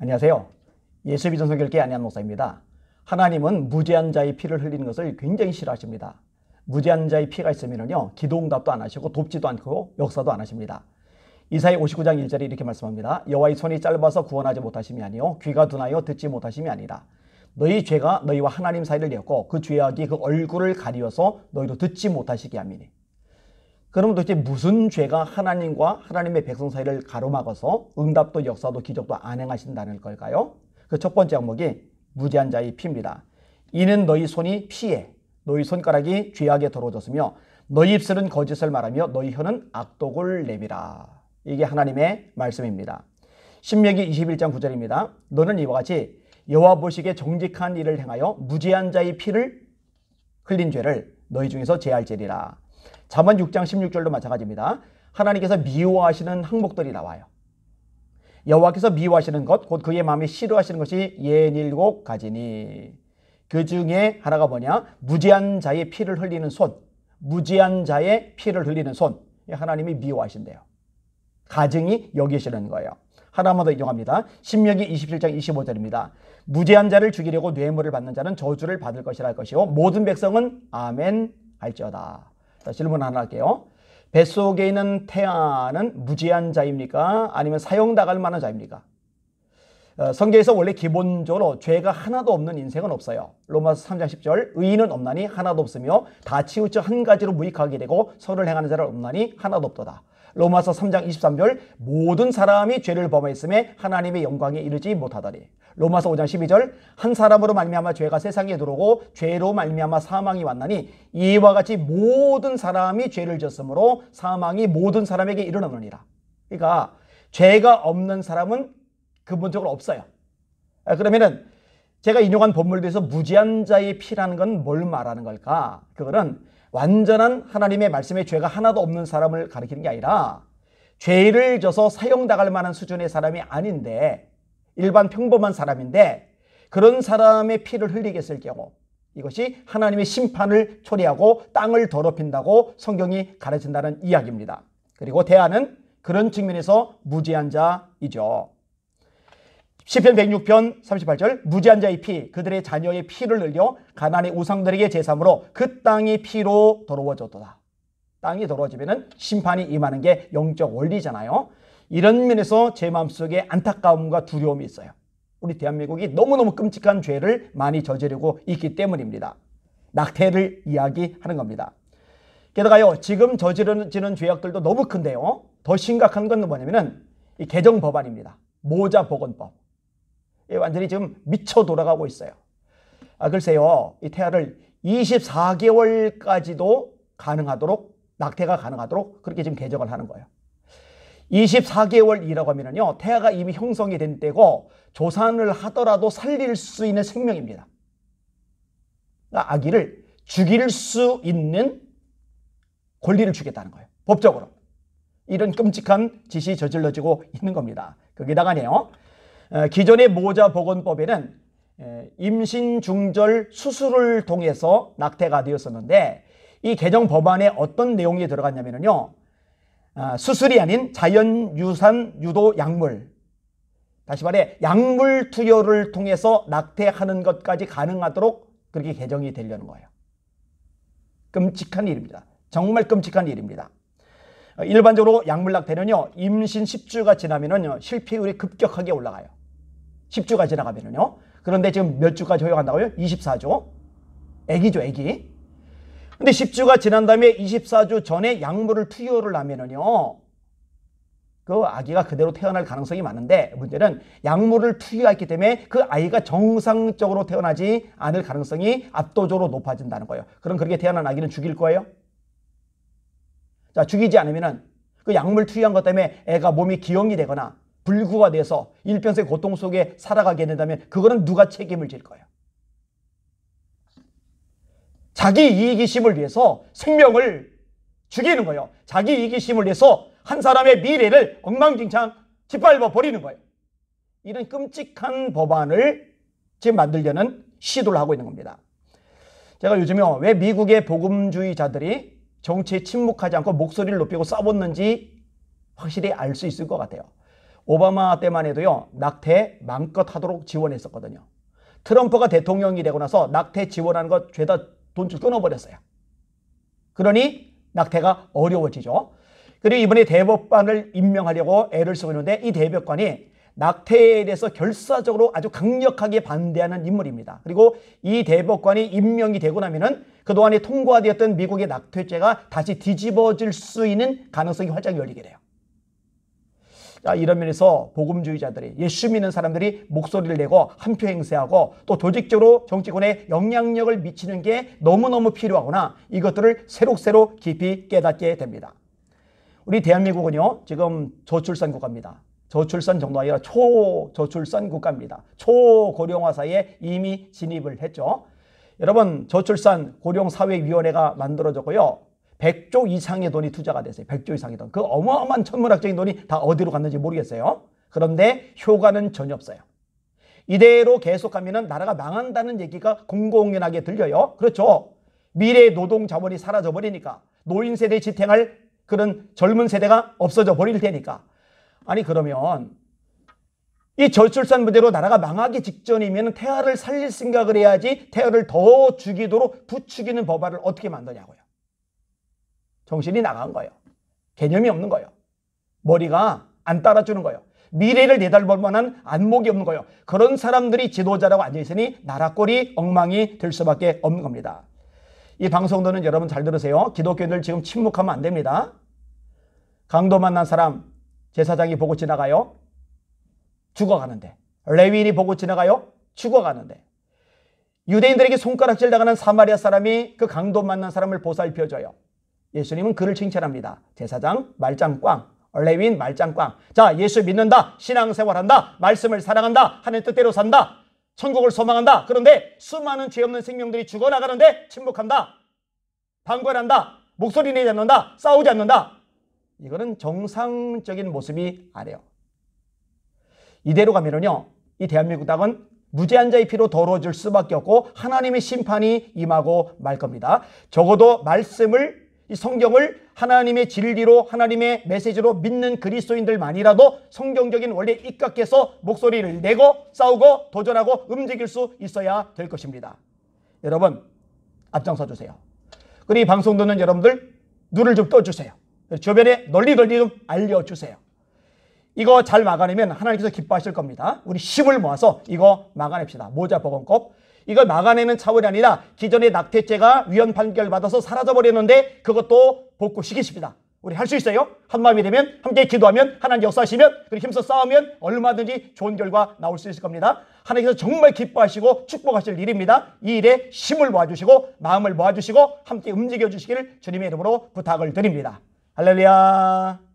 안녕하세요. 예수 믿는 성결교회 안혜한 목사입니다. 하나님은 무죄한 자의 피를 흘리는 것을 굉장히 싫어하십니다. 무죄한 자의 피가 있으면요, 기도응답도 안 하시고 돕지도 않고 역사도 안 하십니다. 이사야 59장 1절에 이렇게 말씀합니다. 여호와의 손이 짧아서 구원하지 못하심이 아니요 귀가 둔하여 듣지 못하심이 아니라 너희 죄가 너희와 하나님 사이를 엮고 그 죄악이 그 얼굴을 가리워서 너희도 듣지 못하시게 함이니. 그럼 도대체 무슨 죄가 하나님과 하나님의 백성 사이를 가로막아서 응답도 역사도 기적도 안 행하신다는 걸까요? 그 첫 번째 항목이 무죄한 자의 피입니다. 이는 너희 손이 피에 너희 손가락이 죄악에 더러워졌으며 너희 입술은 거짓을 말하며 너희 혀는 악독을 내밀라. 이게 하나님의 말씀입니다. 신명기 21장 9절입니다. 너는 이와 같이 여호와 보시기에 정직한 일을 행하여 무죄한 자의 피를 흘린 죄를 너희 중에서 제할지니라. 잠언 6장 16절도 마찬가지입니다. 하나님께서 미워하시는 항목들이 나와요. 여호와께서 미워하시는 것, 곧 그의 마음이 싫어하시는 것이 67가지니 그 중에 하나가 뭐냐? 무죄한 자의 피를 흘리는 손, 무죄한 자의 피를 흘리는 손, 하나님이 미워하신대요. 가증히 여기시는 거예요. 하나만 더 인용합니다. 신명기 27장 25절입니다. 무죄한 자를 죽이려고 뇌물을 받는 자는 저주를 받을 것이라 할 것이요 모든 백성은 아멘 할지어다. 자, 질문 하나 할게요. 뱃속에 있는 태아는 무죄한 자입니까? 아니면 사형당할 만한 자입니까? 성경에서 원래 기본적으로 죄가 하나도 없는 인생은 없어요. 로마서 3장 10절 의인은 없나니 하나도 없으며 다 치우쳐 한 가지로 무익하게 되고 선을 행하는 자는 없나니 하나도 없도다. 로마서 3장 23절 모든 사람이 죄를 범하였음에 하나님의 영광에 이르지 못하더니. 로마서 5장 12절 한 사람으로 말미암아 죄가 세상에 들어오고 죄로 말미암아 사망이 왔나니 이와 같이 모든 사람이 죄를 졌으므로 사망이 모든 사람에게 이르렀느니라. 그러니까 죄가 없는 사람은 근본적으로 없어요. 그러면은 제가 인용한 본문에서 무죄한 자의 피라는 건 뭘 말하는 걸까? 그거는 완전한 하나님의 말씀에 죄가 하나도 없는 사람을 가리키는 게 아니라 죄를 져서 사형당할 만한 수준의 사람이 아닌데 일반 평범한 사람인데 그런 사람의 피를 흘리게 했을 경우 이것이 하나님의 심판을 초래하고 땅을 더럽힌다고 성경이 가르친다는 이야기입니다. 그리고 대안은 그런 측면에서 무죄한 자이죠. 시편 106편 38절 무죄한 자의 피 그들의 자녀의 피를 흘려 가나안의 우상들에게 제삼으로 그 땅이 피로 더러워졌도다. 땅이 더러워지면 심판이 임하는 게 영적 원리잖아요. 이런 면에서 제 마음속에 안타까움과 두려움이 있어요. 우리 대한민국이 너무너무 끔찍한 죄를 많이 저지르고 있기 때문입니다. 낙태를 이야기하는 겁니다. 게다가요 지금 저지르는 죄악들도 너무 큰데요. 더 심각한 건 뭐냐면은 이 개정법안입니다. 모자보건법. 완전히 지금 미쳐 돌아가고 있어요. 글쎄요, 이 태아를 24개월까지도 가능하도록, 낙태가 가능하도록 그렇게 지금 개정을 하는 거예요. 24개월이라고 하면요, 태아가 이미 형성이 된 때고 조산을 하더라도 살릴 수 있는 생명입니다. 그러니까 아기를 죽일 수 있는 권리를 주겠다는 거예요. 법적으로. 이런 끔찍한 짓이 저질러지고 있는 겁니다. 거기다가네요. 기존의 모자보건법에는 임신 중절 수술을 통해서 낙태가 되었었는데 이 개정 법안에 어떤 내용이 들어갔냐면요. 수술이 아닌 자연유산 유도 약물, 다시 말해 약물 투여를 통해서 낙태하는 것까지 가능하도록 그렇게 개정이 되려는 거예요. 끔찍한 일입니다. 정말 끔찍한 일입니다. 일반적으로 약물 낙태는요, 임신 10주가 지나면은요, 실패율이 급격하게 올라가요. 10주가 지나가면은요. 그런데 지금 몇 주까지 허용한다고요? 24주. 애기죠, 애기. 근데 10주가 지난 다음에 24주 전에 약물을 투여를 하면은요, 그 아기가 그대로 태어날 가능성이 많은데 문제는 약물을 투여했기 때문에 그 아이가 정상적으로 태어나지 않을 가능성이 압도적으로 높아진다는 거예요. 그럼 그렇게 태어난 아기는 죽일 거예요? 자, 죽이지 않으면은 그 약물 투여한 것 때문에 애가 몸이 기형이 되거나 불구가 돼서 일평생 고통 속에 살아가게 된다면 그거는 누가 책임을 질 거예요? 자기 이기심을 위해서 생명을 죽이는 거예요. 자기 이기심을 위해서 한 사람의 미래를 엉망진창 짓밟아 버리는 거예요. 이런 끔찍한 법안을 지금 만들려는 시도를 하고 있는 겁니다. 제가 요즘에 왜 미국의 복음주의자들이 정치에 침묵하지 않고 목소리를 높이고 싸웠는지 확실히 알 수 있을 것 같아요. 오바마 때만 해도요, 낙태 마음껏 하도록 지원했었거든요. 트럼프가 대통령이 되고 나서 낙태 지원하는 것 죄다 돈줄 끊어버렸어요. 그러니 낙태가 어려워지죠. 그리고 이번에 대법관을 임명하려고 애를 쓰고 있는데 이 대법관이 낙태에 대해서 결사적으로 아주 강력하게 반대하는 인물입니다. 그리고 이 대법관이 임명이 되고 나면은 그동안에 통과되었던 미국의 낙태죄가 다시 뒤집어질 수 있는 가능성이 활짝 열리게 돼요. 자, 이런 면에서 복음주의자들이, 예수 믿는 사람들이 목소리를 내고 한표 행세하고 또 조직적으로 정치권에 영향력을 미치는 게 너무너무 필요하구나, 이것들을 새록새록 깊이 깨닫게 됩니다. 우리 대한민국은요, 지금 저출산 국가입니다. 저출산 정도가 아니라 초저출산 국가입니다. 초고령화 사회에 이미 진입을 했죠. 여러분, 저출산 고령사회위원회가 만들어졌고요. 100조 이상의 돈이 투자가 됐어요. 100조 이상의 돈. 그 어마어마한 천문학적인 돈이 다 어디로 갔는지 모르겠어요. 그런데 효과는 전혀 없어요. 이대로 계속하면 나라가 망한다는 얘기가 공공연하게 들려요. 그렇죠. 미래의 노동 자원이 사라져 버리니까, 노인 세대에 지탱할 그런 젊은 세대가 없어져 버릴 테니까. 아니, 그러면 이 저출산 문제로 나라가 망하기 직전이면 태아를 살릴 생각을 해야지, 태아를 더 죽이도록 부추기는 법안을 어떻게 만드냐고요. 정신이 나간 거예요. 개념이 없는 거예요. 머리가 안 따라주는 거예요. 미래를 내다볼 만한 안목이 없는 거예요. 그런 사람들이 지도자라고 앉아있으니 나라 꼴이 엉망이 될 수밖에 없는 겁니다. 이 방송들은 여러분 잘 들으세요. 기독교인들 지금 침묵하면 안 됩니다. 강도 만난 사람 제사장이 보고 지나가요. 죽어가는데. 레위인이 보고 지나가요. 죽어가는데. 유대인들에게 손가락질 당하는 사마리아 사람이 그 강도 만난 사람을 보살펴줘요. 예수님은 그를 칭찬합니다. 제사장 말짱꽝, 레위인 말짱꽝. 자, 예수 믿는다, 신앙생활한다, 말씀을 사랑한다, 하나님 뜻대로 산다, 천국을 소망한다. 그런데 수많은 죄 없는 생명들이 죽어나가는데 침묵한다, 방관한다, 목소리 내지 않는다, 싸우지 않는다. 이거는 정상적인 모습이 아니에요. 이대로 가면은요, 이 대한민국 땅은 무죄한 자의 피로 더러워질 수밖에 없고 하나님의 심판이 임하고 말 겁니다. 적어도 말씀을, 이 성경을 하나님의 진리로, 하나님의 메시지로 믿는 그리스도인들만이라도 성경적인 원리에 입각해서 목소리를 내고 싸우고 도전하고 움직일 수 있어야 될 것입니다. 여러분, 앞장서 주세요. 그리고 이 방송 듣는 여러분들 눈을 좀 떠주세요. 주변에 널리 좀 알려주세요. 이거 잘 막아내면 하나님께서 기뻐하실 겁니다. 우리 힘을 모아서 이거 막아냅시다. 모자 보건법. 이걸 막아내는 차원이 아니라 기존의 낙태죄가 위헌 판결 받아서 사라져버렸는데 그것도 복구시키십니다. 우리 할 수 있어요. 한마음이 되면, 함께 기도하면, 하나님 역사하시면, 그리고 힘써 싸우면 얼마든지 좋은 결과 나올 수 있을 겁니다. 하나님께서 정말 기뻐하시고 축복하실 일입니다. 이 일에 힘을 모아주시고 마음을 모아주시고 함께 움직여 주시기를 주님의 이름으로 부탁을 드립니다. 할렐루야.